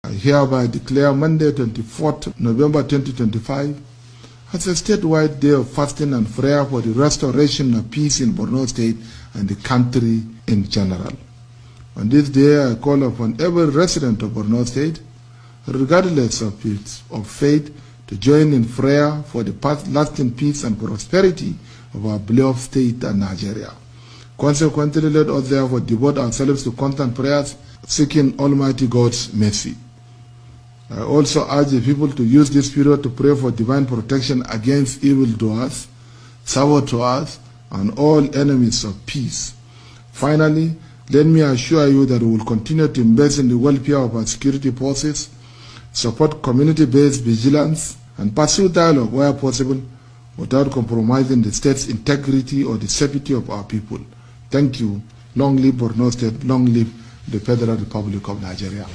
I hereby declare Monday, 24th November 2025 as a statewide day of fasting and prayer for the restoration of peace in Borno State and the country in general. On this day, I call upon every resident of Borno State, regardless of faith, to join in prayer for the lasting peace and prosperity of our beloved state and Nigeria. Consequently, let us therefore devote ourselves to constant prayers, seeking Almighty God's mercy. I also urge the people to use this period to pray for divine protection against evildoers, saboteurs, and all enemies of peace. Finally, let me assure you that we will continue to invest in the welfare of our security forces, support community-based vigilance, and pursue dialogue where possible without compromising the state's integrity or the safety of our people. Thank you. Long live Borno State. Long live the Federal Republic of Nigeria.